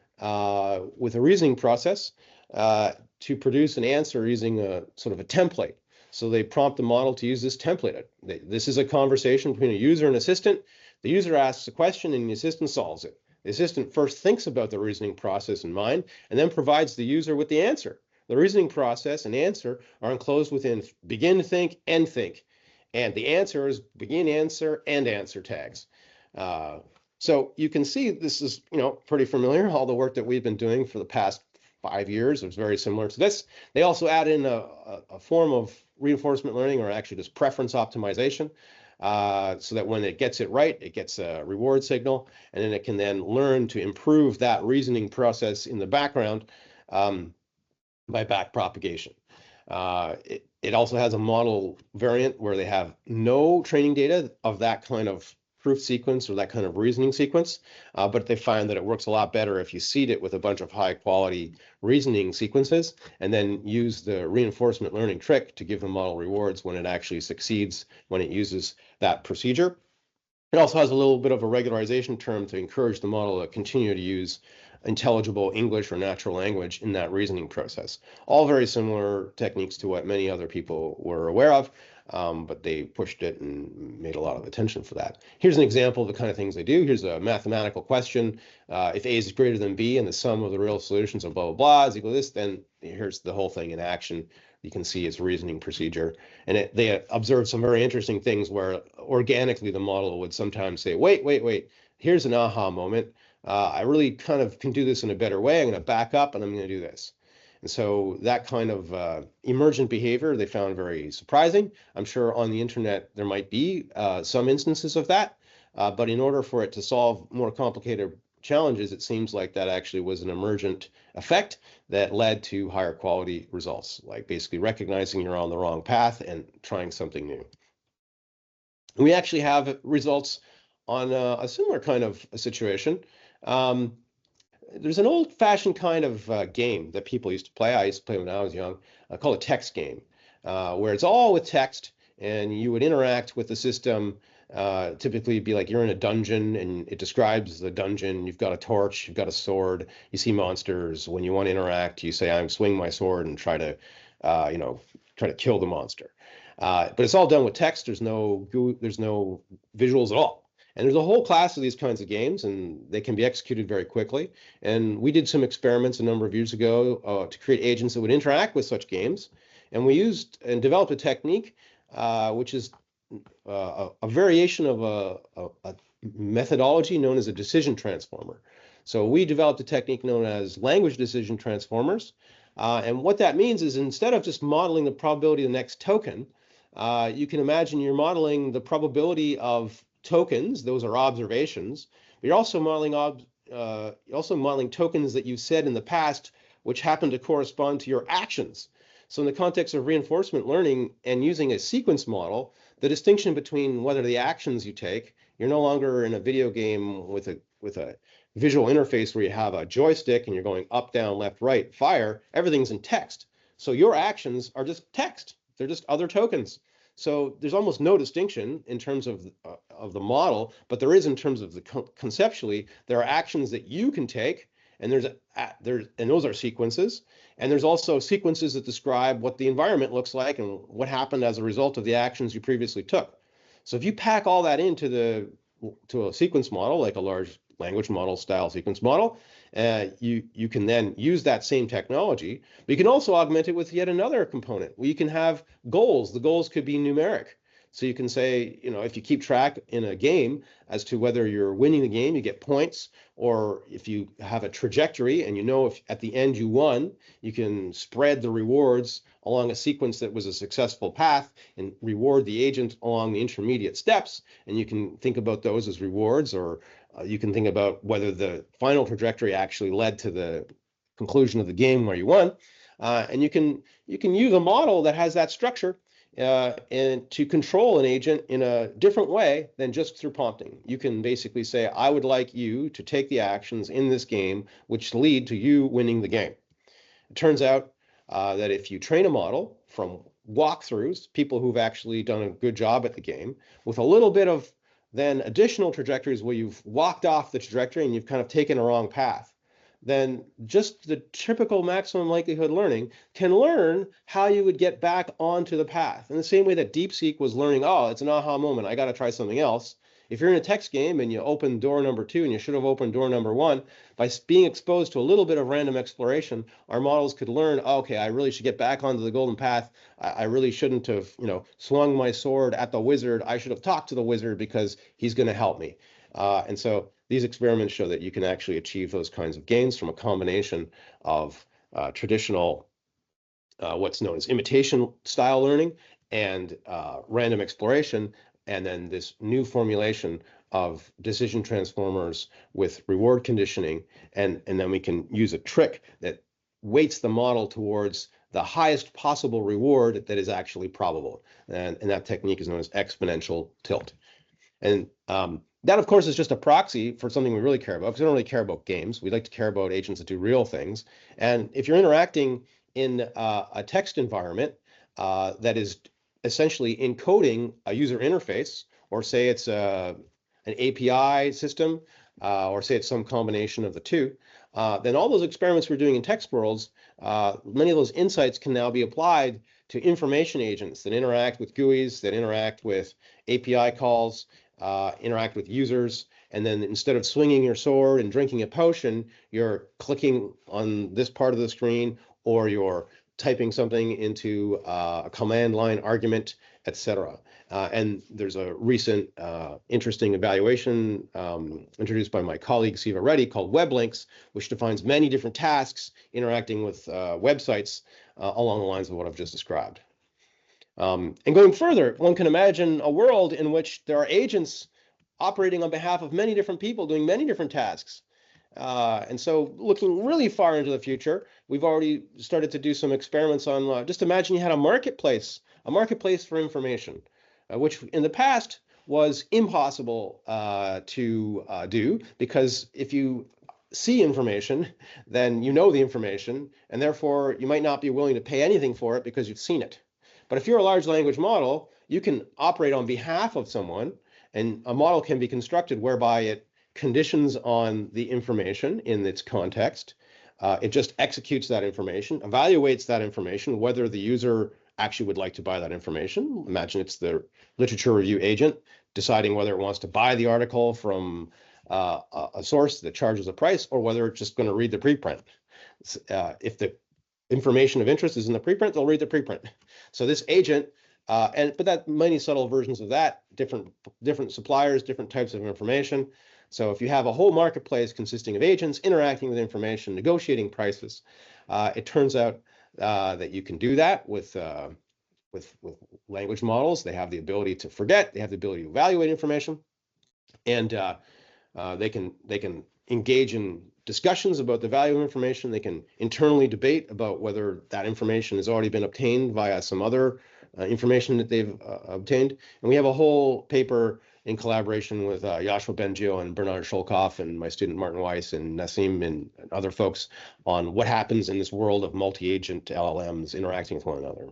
with a reasoning process to produce an answer using a sort of a template. So they prompt the model to use this template. This is a conversation between a user and assistant. The user asks a question and the assistant solves it. The assistant first thinks about the reasoning process in mind and then provides the user with the answer. The reasoning process and answer are enclosed within begin, think, end, think. And the answer is begin, answer, and answer tags. So you can see this is, pretty familiar. All the work that we've been doing for the past 5 years is very similar to this. They also add in a form of reinforcement learning, or actually just preference optimization, so that when it gets it right, it gets a reward signal, and then it can then learn to improve that reasoning process in the background by back propagation. It also has a model variant where they have no training data of that kind of proof sequence or that kind of reasoning sequence, but they find that it works a lot better if you seed it with a bunch of high quality reasoning sequences and then use the reinforcement learning trick to give the model rewards when it actually succeeds when it uses that procedure. It also has a little bit of a regularization term to encourage the model to continue to use intelligible English or natural language in that reasoning process. All very similar techniques to what many other people were aware of, but they pushed it and made a lot of attention for that. Here's an example of the kind of things they do. Here's a mathematical question. If A is greater than B and the sum of the real solutions of blah, blah, blah is equal to this, then here's the whole thing in action. You can see its reasoning procedure. And they observed some very interesting things where organically the model would sometimes say, wait, here's an aha moment. I really kind of can do this in a better way. I'm going to back up and I'm going to do this. And so that kind of emergent behavior they found very surprising. I'm sure on the internet there might be some instances of that, but in order for it to solve more complicated challenges, it seems like that actually was an emergent effect that led to higher quality results, like basically recognizing you're on the wrong path and trying something new. We actually have results on a similar kind of a situation. There's an old-fashioned kind of game that people used to play. I used to play when I was young, called a text game, where it's all with text, and you would interact with the system. Typically, it'd be like you're in a dungeon, and it describes the dungeon. You've got a torch, you've got a sword, you see monsters. When you want to interact, you say, "I'm swing my sword," and try to kill the monster. But it's all done with text. There's no visuals at all. And there's a whole class of these kinds of games, and they can be executed very quickly. And we did some experiments a number of years ago to create agents that would interact with such games. And we used and developed a technique, which is a variation of a methodology known as a decision transformer. So we developed a technique known as language decision transformers. And what that means is instead of just modeling the probability of the next token, you can imagine you're modeling the probability of tokens. Those are observations. But you're also modeling tokens that you've said in the past, which happen to correspond to your actions. So in the context of reinforcement learning and using a sequence model, the distinction between whether the actions you take, you're no longer in a video game with a visual interface where you have a joystick and you're going up, down, left, right, fire, everything's in text. So your actions are just text. They're just other tokens. So there's almost no distinction in terms of the model, but there is in terms of the conceptually, there are actions that you can take, and those are sequences. And there's also sequences that describe what the environment looks like and what happened as a result of the actions you previously took. So if you pack all that into a sequence model, like a large language model style sequence model, you can then use that same technology. But you can also augment it with yet another component where you can have goals. The goals could be numeric. So you can say, if you keep track in a game as to whether you're winning the game, you get points, or if you have a trajectory and if at the end you won, you can spread the rewards along a sequence that was a successful path and reward the agent along the intermediate steps. And you can think about those as rewards, or you can think about whether the final trajectory actually led to the conclusion of the game where you won. And you can use a model that has that structure and to control an agent in a different way than just through prompting. You can basically say, I would like you to take the actions in this game which lead to you winning the game. It turns out that if you train a model from walkthroughs, people who've actually done a good job at the game, with a little bit of then additional trajectories where you've walked off the trajectory and you've kind of taken a wrong path, then just the typical maximum likelihood learning can learn how you would get back onto the path. In the same way that DeepSeek was learning, oh, it's an aha moment, I got to try something else. If you're in a text game and you open door number 2 and you should have opened door number 1, by being exposed to a little bit of random exploration, our models could learn, oh, okay, I really should get back onto the golden path. I really shouldn't have, swung my sword at the wizard. I should have talked to the wizard because he's going to help me. And so these experiments show that you can actually achieve those kinds of gains from a combination of traditional, what's known as imitation style learning, and random exploration, and then this new formulation of decision transformers with reward conditioning. And then we can use a trick that weights the model towards the highest possible reward that is actually probable. And that technique is known as exponential tilt. And that, of course, is just a proxy for something we really care about, because we don't really care about games. We like to care about agents that do real things. And if you're interacting in a text environment that is essentially encoding a user interface, or say it's an API system, or say it's some combination of the two, then all those experiments we're doing in text worlds, many of those insights can now be applied to information agents that interact with GUIs, that interact with API calls, interact with users, and then instead of swinging your sword and drinking a potion, you're clicking on this part of the screen, or you're typing something into a command line argument, etc. And there's a recent interesting evaluation introduced by my colleague Siva Reddy called web links, which defines many different tasks interacting with websites along the lines of what I've just described. And going further, one can imagine a world in which there are agents operating on behalf of many different people doing many different tasks. And so looking really far into the future, we've already started to do some experiments on, just imagine you had a marketplace for information, which in the past was impossible to do, because if you see information, then you know the information, and therefore you might not be willing to pay anything for it because you've seen it. But if you're a large language model, you can operate on behalf of someone, and a model can be constructed whereby it conditions on the information in its context. It just executes that information, evaluates that information, whether the user actually would like to buy that information. Imagine it's the literature review agent deciding whether it wants to buy the article from a source that charges a price, or whether it's just going to read the preprint. If the information of interest is in the preprint, they'll read the preprint. So this agent, but that many subtle versions of that, different suppliers, different types of information. So if you have a whole marketplace consisting of agents interacting with information, negotiating prices, it turns out that you can do that with language models. They have the ability to forget, they have the ability to evaluate information, and they can engage in discussions about the value of information. They can internally debate about whether that information has already been obtained via some other information that they've obtained. And we have a whole paper in collaboration with Joshua Bengio and Bernard Scholkoff and my student Martin Weiss and Nassim and other folks on what happens in this world of multi-agent LLMs interacting with one another.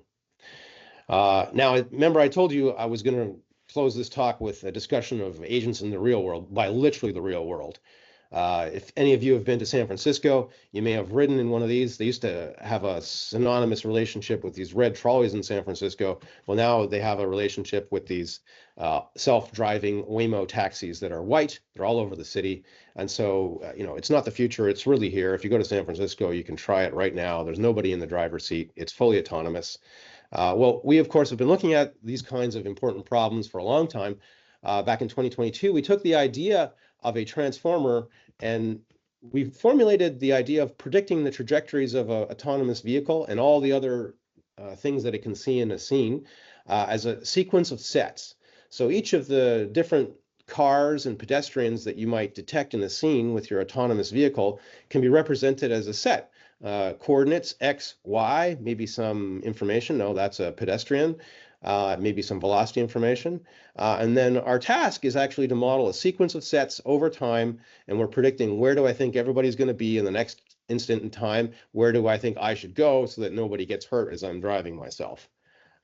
Now, remember I told you I was going to close this talk with a discussion of agents in the real world, by literally the real world. If any of you have been to San Francisco, you may have ridden in one of these. They used to have a synonymous relationship with these red trolleys in San Francisco. Well, now they have a relationship with these self-driving Waymo taxis that are white. They're all over the city. And so, you know, it's not the future. It's really here. If you go to San Francisco, you can try it right now. There's nobody in the driver's seat. It's fully autonomous. Well, we, of course, have been looking at these kinds of important problems for a long time. Back in 2022, we took the idea of a transformer and we formulated the idea of predicting the trajectories of an autonomous vehicle and all the other things that it can see in a scene as a sequence of sets. So each of the different cars and pedestrians that you might detect in a scene with your autonomous vehicle can be represented as a set. Coordinates X, Y, maybe some information. No, that's a pedestrian. Maybe some velocity information. And then our task is actually to model a sequence of sets over time. And we're predicting where do I think everybody's going to be in the next instant in time? Where do I think I should go so that nobody gets hurt as I'm driving myself?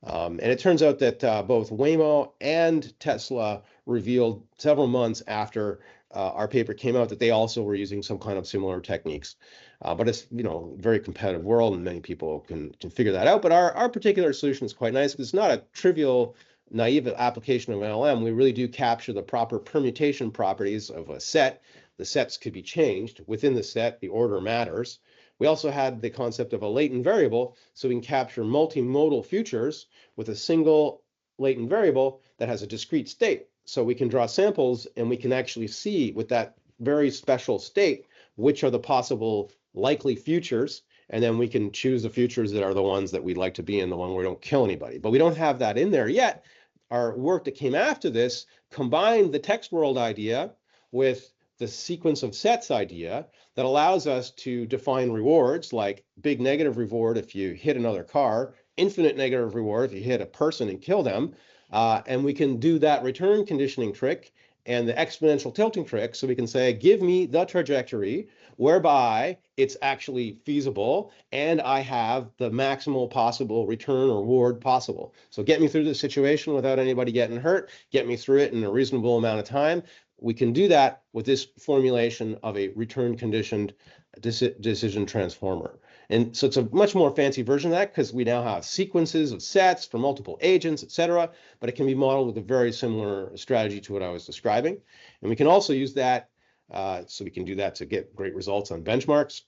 And it turns out that both Waymo and Tesla revealed several months after our paper came out that they also were using some kind of similar techniques. But it's, you know, a very competitive world and many people can figure that out. But our particular solution is quite nice because it's not a trivial, naive application of LLM. We really do capture the proper permutation properties of a set. The sets could be changed within the set. The order matters. We also had the concept of a latent variable, so we can capture multimodal futures with a single latent variable that has a discrete state. So we can draw samples and we can actually see with that very special state which are the possible likely futures, and then we can choose the futures that are the ones that we'd like to be in, the one where we don't kill anybody. But we don't have that in there yet. Our work that came after this combined the text world idea with the sequence of sets idea that allows us to define rewards like big negative reward if you hit another car, infinite negative reward if you hit a person and kill them. And we can do that return conditioning trick and the exponential tilting trick. So we can say, give me the trajectory whereby it's actually feasible and I have the maximal possible return or reward possible. So get me through the situation without anybody getting hurt, get me through it in a reasonable amount of time. We can do that with this formulation of a return conditioned decision transformer. And so it's a much more fancy version of that because we now have sequences of sets for multiple agents, et cetera, but it can be modeled with a very similar strategy to what I was describing. And we can also use that, so we can do that to get great results on benchmarks.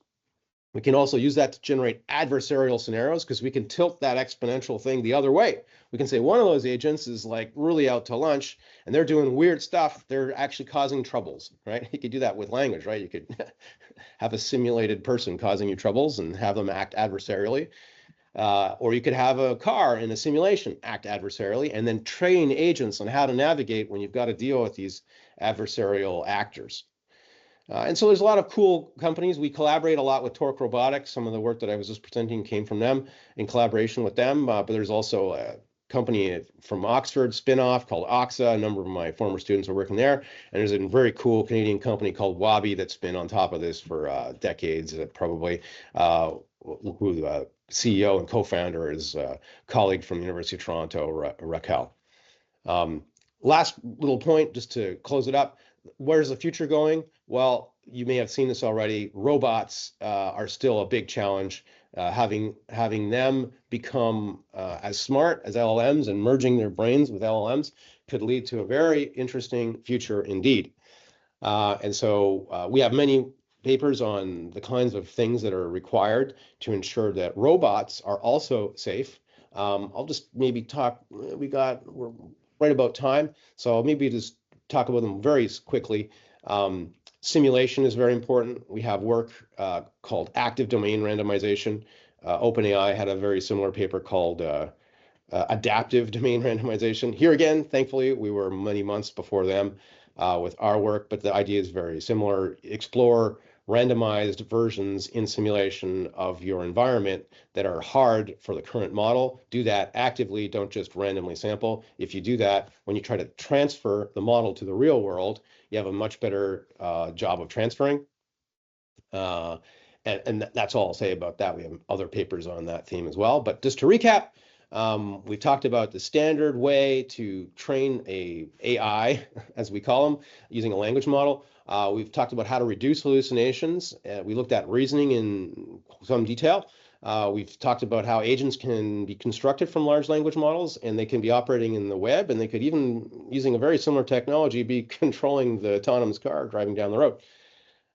We can also use that to generate adversarial scenarios because we can tilt that exponential thing the other way. We can say one of those agents is like really out to lunch and they're doing weird stuff. They're actually causing troubles, right? You could do that with language, right? You could have a simulated person causing you troubles and have them act adversarially. Or you could have a car in a simulation act adversarially and then train agents on how to navigate when you've got to deal with these adversarial actors. And so there's a lot of cool companies. We collaborate a lot with Torque Robotics. Some of the work that I was just presenting came from them in collaboration with them. But there's also a company from Oxford spinoff called Oxa. A number of my former students are working there. And there's a very cool Canadian company called Wabi that's been on top of this for decades, probably, who the CEO and co-founder is a colleague from the University of Toronto, Raquel. Last little point, just to close it up. Where's the future going? Well, you may have seen this already. Robots are still a big challenge. Having them become as smart as LLMs and merging their brains with LLMs could lead to a very interesting future indeed. And so we have many papers on the kinds of things that are required to ensure that robots are also safe. I'll just maybe talk, we're right about time, so maybe just talk about them very quickly. Simulation is very important. We have work called active domain randomization. OpenAI had a very similar paper called adaptive domain randomization. Here again, thankfully, we were many months before them with our work, but the idea is very similar. Explore randomized versions in simulation of your environment that are hard for the current model. Do that actively, don't just randomly sample. If you do that, when you try to transfer the model to the real world, you have a much better job of transferring. And that's all I'll say about that. We have other papers on that theme as well. But just to recap, we've talked about the standard way to train a AI, as we call them, using a language model. We've talked about how to reduce hallucinations. We looked at reasoning in some detail. We've talked about how agents can be constructed from large language models, and they can be operating in the web, and they could even, using a very similar technology, be controlling the autonomous car driving down the road.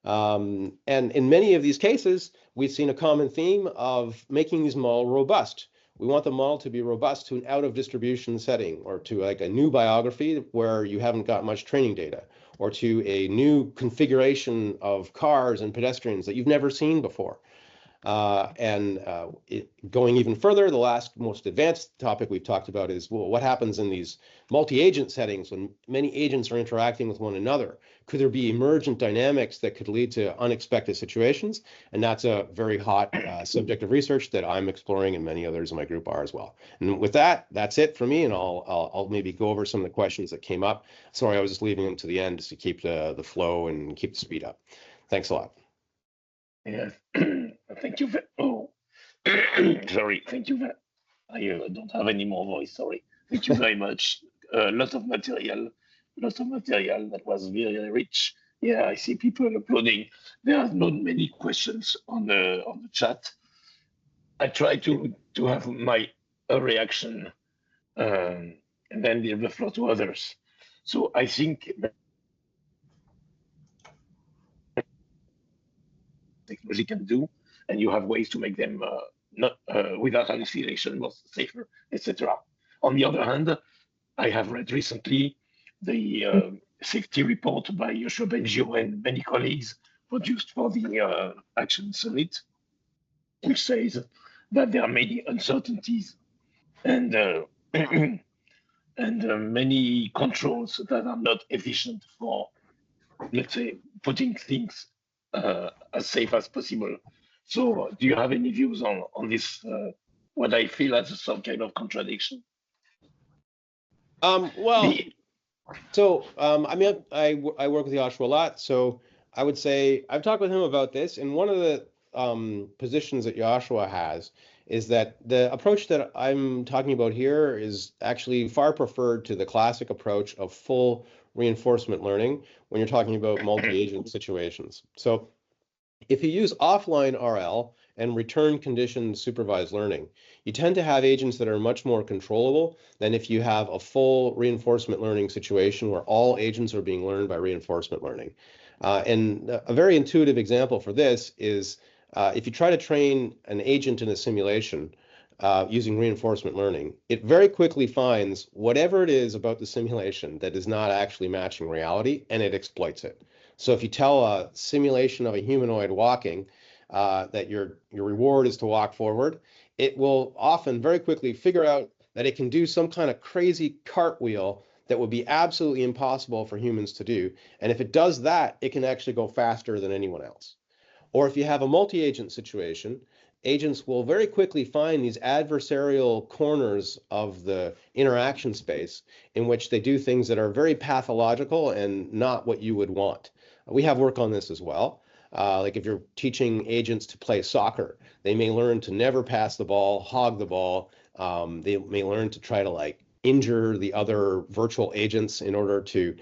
And in many of these cases, we've seen a common theme of making these models robust. We want the model to be robust to an out of distribution setting, or to like a new biography where you haven't got much training data, or to a new configuration of cars and pedestrians that you've never seen before. Going even further, the last most advanced topic we've talked about is, well, what happens in these multi-agent settings when many agents are interacting with one another? Could there be emergent dynamics that could lead to unexpected situations? And that's a very hot subject of research that I'm exploring, and many others in my group are as well. And with that, that's it for me, and I'll maybe go over some of the questions that came up. Sorry, I was just leaving them to the end just to keep the flow and keep the speed up. Thanks a lot. Yeah, thank you. Sorry, thank you. I don't have any more voice. Sorry. Thank you very much. A lot of material that was very rich. Yeah, I see people uploading. There are not many questions on the chat. I try to have my reaction and then leave the floor to others. So I think technology can do, and you have ways to make them not without hallucination, more safer, etc. On the other hand, I have read recently the safety report by Yoshua Bengio and many colleagues produced for the Action Summit, which says that there are many uncertainties and many controls that are not efficient for, let's say, putting things as safe as possible. So do you have any views on this, what I feel as some kind of contradiction? Well, so I mean, I work with Joshua a lot, so I would say I've talked with him about this, and one of the positions that Joshua has is that the approach that I'm talking about here is actually far preferred to the classic approach of full reinforcement learning when you're talking about multi-agent situations. So if you use offline RL and return conditioned supervised learning, you tend to have agents that are much more controllable than if you have a full reinforcement learning situation where all agents are being learned by reinforcement learning. And a very intuitive example for this is if you try to train an agent in a simulation using reinforcement learning, it very quickly finds whatever it is about the simulation that is not actually matching reality, and it exploits it. So if you tell a simulation of a humanoid walking that your reward is to walk forward, it will often very quickly figure out that it can do some kind of crazy cartwheel that would be absolutely impossible for humans to do. And if it does that, it can actually go faster than anyone else. Or if you have a multi-agent situation, agents will very quickly find these adversarial corners of the interaction space in which they do things that are very pathological and not what you would want. We have work on this as well. Like if you're teaching agents to play soccer, they may learn to never pass the ball, hog the ball. They may learn to try to like injure the other virtual agents in order to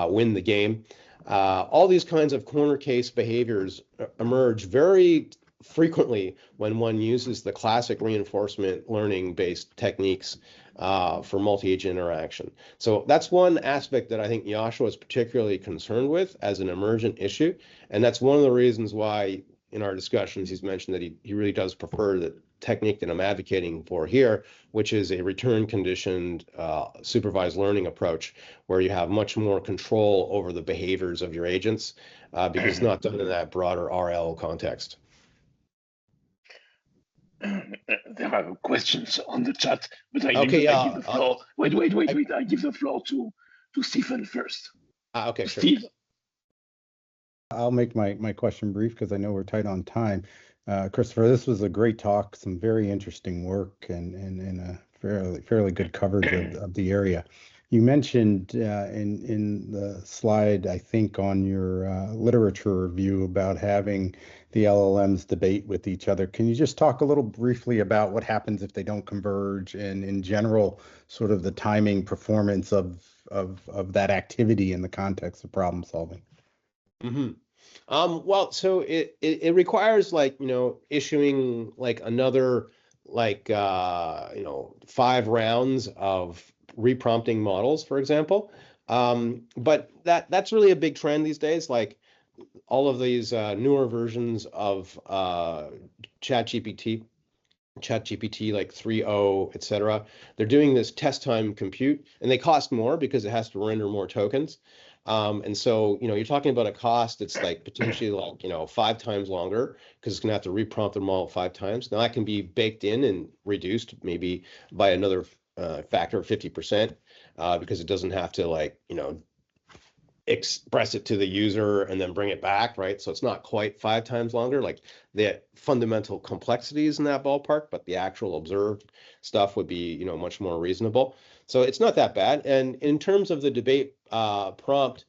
win the game. All these kinds of corner case behaviors emerge very frequently when one uses the classic reinforcement learning based techniques for multi-agent interaction. So that's one aspect that I think Joshua is particularly concerned with as an emergent issue. And that's one of the reasons why in our discussions, he's mentioned that he really does prefer the technique that I'm advocating for here, which is a return conditioned supervised learning approach, where you have much more control over the behaviors of your agents, because it's not done in that broader RL context. There are questions on the chat, but I Okay, I give the floor. Wait. I give the floor to Stephen first. Okay, sure. Steve. I'll make my question brief because I know we're tight on time. Christopher, this was a great talk, some very interesting work, and a fairly good coverage of the area. You mentioned in the slide, I think, on your literature review about having the LLMs debate with each other. Can you just talk a little briefly about what happens if they don't converge, and in general, sort of the timing performance of that activity in the context of problem solving? Mm-hmm. Well, so it requires, like, issuing like another, like, 5 rounds of reprompting models, for example. But that's really a big trend these days. Like, all of these newer versions of ChatGPT like 3.0, etc. They're doing this test time compute, and they cost more because it has to render more tokens. And so, you're talking about a cost that's like potentially like, 5 times longer, because it's going to have to reprompt the model 5 times. Now that can be baked in and reduced maybe by another factor of 50%, because it doesn't have to, like, express it to the user and then bring it back, right? So it's not quite 5 times longer. Like, the fundamental complexities in that ballpark, but the actual observed stuff would be, much more reasonable. So it's not that bad. And in terms of the debate prompt,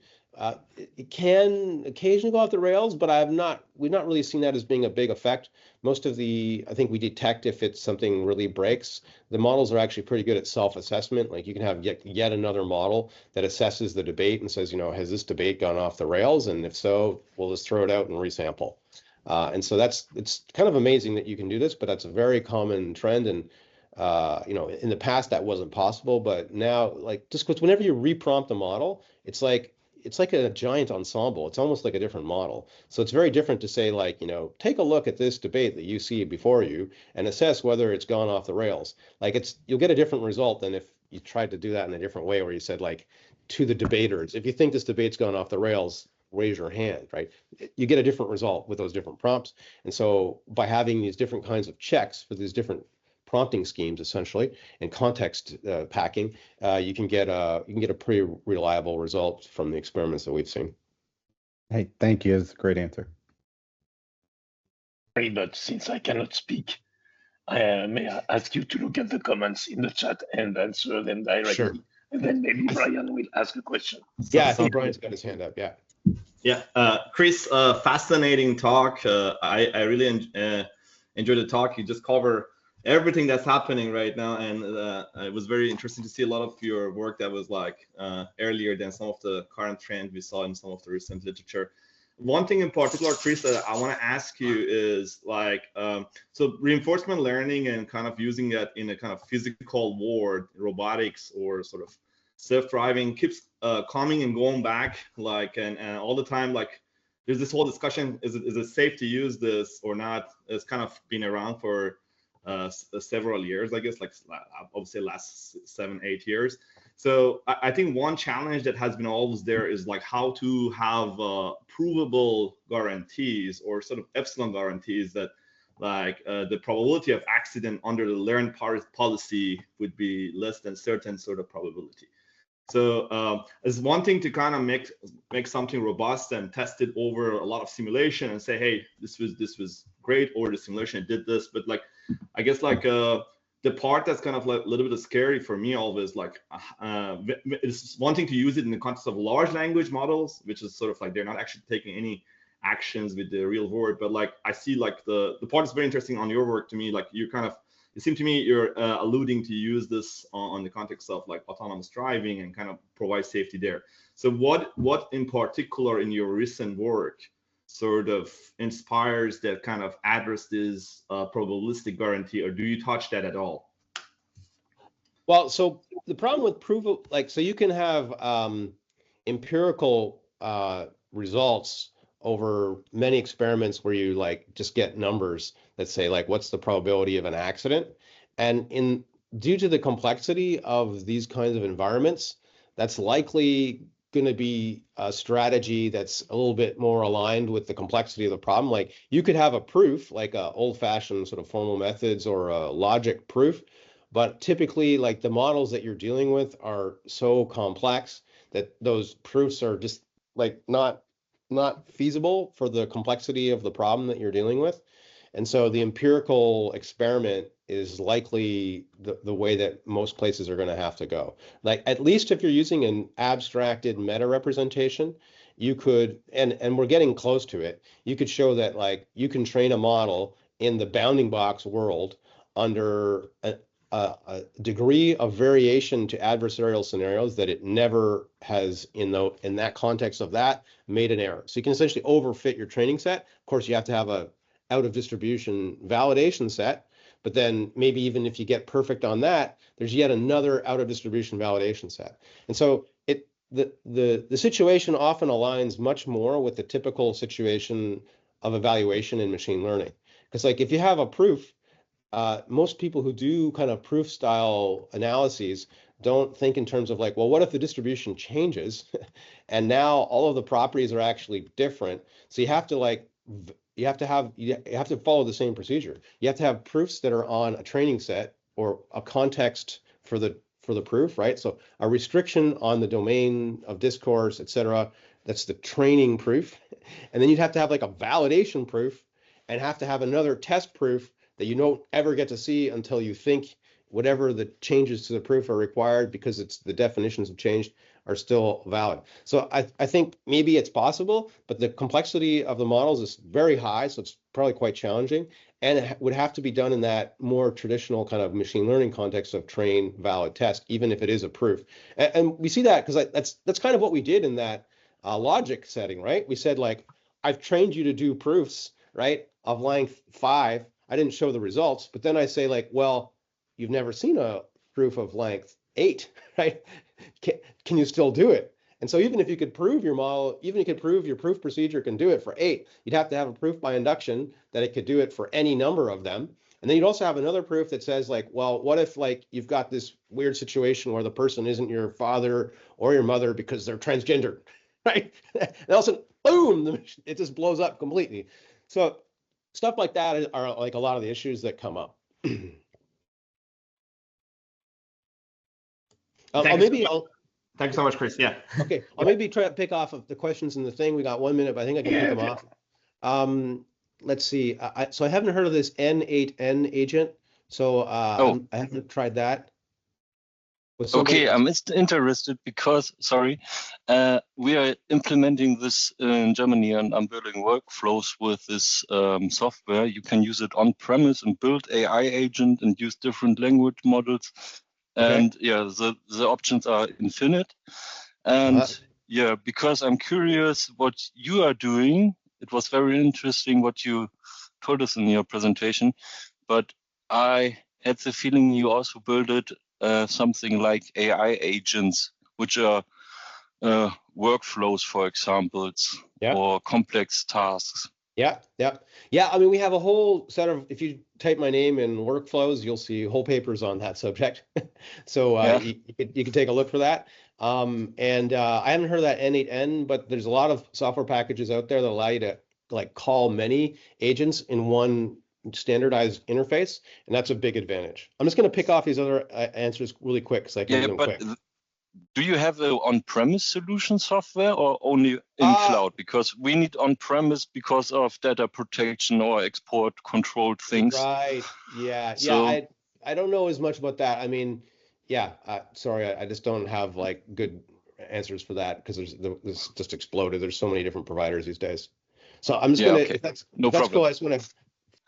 it can occasionally go off the rails, but we've not really seen that as being a big effect. Most of I think we detect if it's something really breaks. The models are actually pretty good at self-assessment. Like, you can have yet another model that assesses the debate and says, has this debate gone off the rails? And if so, we'll just throw it out and resample. And so it's kind of amazing that you can do this, but that's a very common trend. And in the past that wasn't possible, but now, like, just because whenever you reprompt a model, it's like a giant ensemble. It's almost like a different model. So it's very different to say, like, take a look at this debate that you see before you and assess whether it's gone off the rails. Like, you'll get a different result than if you tried to do that in a different way, where you said, like, to the debaters, if you think this debate's gone off the rails, raise your hand, right? You get a different result with those different prompts. And so by having these different kinds of checks for these different prompting schemes, essentially, and context packing, you can get a pretty reliable result from the experiments that we've seen. Hey, thank you. That's a great answer. But since I cannot speak, may I ask you to look at the comments in the chat and answer them directly? Sure. And then maybe Brian will ask a question. Yeah, I think Brian's got his hand up. Yeah. Yeah, Chris, fascinating talk. I really enjoyed the talk. You just cover everything that's happening right now, and it was very interesting to see a lot of your work that was like earlier than some of the current trends we saw in some of the recent literature. One thing in particular, Chris, that I want to ask you is, like, so reinforcement learning and kind of using that in a kind of physical world, robotics or sort of self-driving keeps coming and going back, like, and all the time, like, there's this whole discussion, is it safe to use this or not? It's kind of been around for several years, I guess, like I would say last 7-8 years. So I think one challenge that has been always there is, like, how to have provable guarantees or sort of epsilon guarantees that, like, the probability of accident under the learned policy would be less than certain sort of probability. So it's one thing to kind of make something robust and test it over a lot of simulation and say, hey, this was great, or the simulation did this. But, like, I guess, like, the part that's kind of like a little bit scary for me always, like, it's one thing to use it in the context of large language models, which is sort of like they're not actually taking any actions with the real world. But, like, I see, like, the part that's very interesting on your work to me, like, you kind of, it seemed to me you're alluding to use this on the context of, like, autonomous driving and kind of provide safety there. So what in particular in your recent work sort of inspires that kind of address this probabilistic guarantee, or do you touch that at all? Well, so the problem with proof of, like, so you can have empirical results over many experiments where you like just get numbers that say like what's the probability of an accident, and in due to the complexity of these kinds of environments, that's likely going to be a strategy that's a little bit more aligned with the complexity of the problem. Like you could have a proof, like a old-fashioned sort of formal methods or a logic proof, but typically like the models that you're dealing with are so complex that those proofs are just like not feasible for the complexity of the problem that you're dealing with. And so the empirical experiment is likely the way that most places are going to have to go. Like at least if you're using an abstracted meta representation, you could, and we're getting close to it, you could show that like you can train a model in the bounding box world under a degree of variation to adversarial scenarios that it never has in that context of that made an error. So you can essentially overfit your training set. Of course, you have to have a out of distribution validation set, but then maybe even if you get perfect on that, there's yet another out of distribution validation set. And so the situation often aligns much more with the typical situation of evaluation in machine learning. Because like if you have a proof, most people who do kind of proof style analyses don't think in terms of like, well, what if the distribution changes and now all of the properties are actually different? So you have to like, you have to follow the same procedure. You have to have proofs that are on a training set or a context for the proof, right? So a restriction on the domain of discourse, et cetera, that's the training proof. And then you'd have to have like a validation proof and have to have another test proof that you don't ever get to see until you think whatever the changes to the proof are required because it's the definitions have changed are still valid. So I think maybe it's possible, but the complexity of the models is very high, so it's probably quite challenging. And it would have to be done in that more traditional kind of machine learning context of train, valid, test, even if it is a proof. And we see that because that's kind of what we did in that logic setting, right? We said like, I've trained you to do proofs, right, of length 5. I didn't show the results, but then I say like, well, you've never seen a proof of length 8, right? Can you still do it? And so even if you could prove your model, even if you could prove your proof procedure can do it for 8, you'd have to have a proof by induction that it could do it for any number of them. And then you'd also have another proof that says like, well, what if like you've got this weird situation where the person isn't your father or your mother because they're transgender, right? And all of a sudden, boom, it just blows up completely. So stuff like that are like a lot of the issues that come up. Thank you so much, Chris. Yeah. Okay, I'll maybe try to pick off of the questions in the thing. We got 1 minute, but I think I can pick them off. Let's see. So I haven't heard of this N8N agent. So I haven't tried that. Okay, I'm interested because, sorry, we are implementing this in Germany and I'm building workflows with this software. You can use it on-premise and build AI agent and use different language models. And yeah, the options are infinite. And yeah, because I'm curious what you are doing, it was very interesting what you told us in your presentation, but I had the feeling you also built it something like AI agents, which are workflows, for example, or complex tasks. Yeah. I mean, we have a whole set of, if you type my name in workflows, you'll see whole papers on that subject. So you can take a look for that. And I haven't heard of that N8N, but there's a lot of software packages out there that allow you to like call many agents in one standardized interface, and that's a big advantage. I'm just going to pick off these other answers really quick because I can do them quick. Do you have an on-premise solution software or only in cloud? Because we need on-premise because of data protection or export controlled things. Right. Yeah. So, yeah. I don't know as much about that. I mean, yeah. Sorry, I just don't have like good answers for that because this just exploded. There's so many different providers these days. So I'm just gonna. Okay. If that's problem. Cool. I just want to.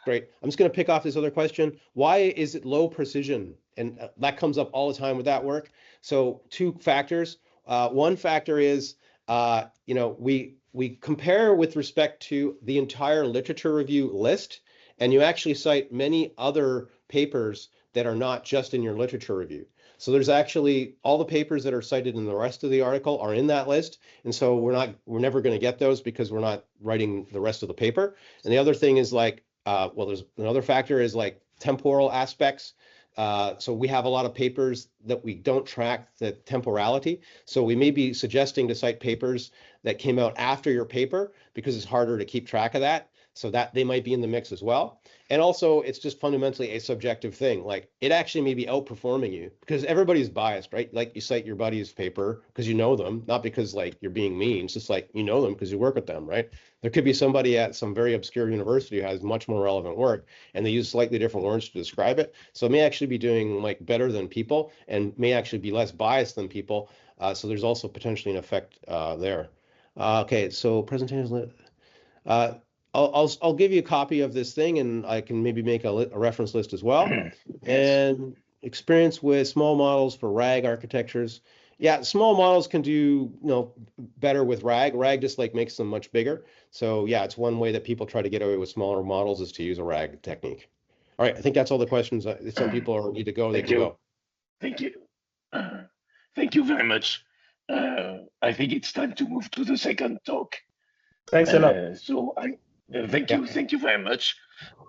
Great. I'm just going to pick off this other question. Why is it low precision? And that comes up all the time with that work. So 2 factors. One factor is, we compare with respect to the entire literature review list, and you actually cite many other papers that are not just in your literature review. So there's actually all the papers that are cited in the rest of the article are in that list. And so we're never going to get those because we're not writing the rest of the paper. And the other thing is like, well, there's another factor is like temporal aspects. So we have a lot of papers that we don't track the temporality. So we may be suggesting to cite papers that came out after your paper because it's harder to keep track of that. So that they might be in the mix as well. And also, it's just fundamentally a subjective thing. Like it actually may be outperforming you because everybody's biased, right? Like you cite your buddy's paper because you know them, not because like you're being mean. It's just like you know them because you work with them, right? There could be somebody at some very obscure university who has much more relevant work and they use slightly different words to describe it. So it may actually be doing like better than people and may actually be less biased than people. So there's also potentially an effect there. Okay, so presentations. I'll give you a copy of this thing, and I can maybe make a reference list as well. Yes. And experience with small models for RAG architectures. Yeah, small models can do better with RAG. RAG just like makes them much bigger. So yeah, it's one way that people try to get away with smaller models is to use a RAG technique. All right, I think that's all the questions. If some people need to go, they can go. Thank you. Thank you very much. I think it's time to move to the second talk. Thanks a lot. So thank you very much.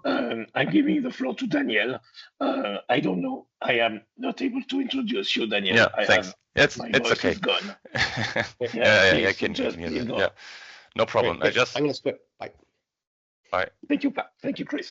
I'm giving the floor to Daniel. I don't know. I am not able to introduce you, Daniel. Yeah, thanks. It's okay. Is gone. I can use it. Yeah, no problem. Great. I'm going to split. Bye. Bye. Thank you, Chris.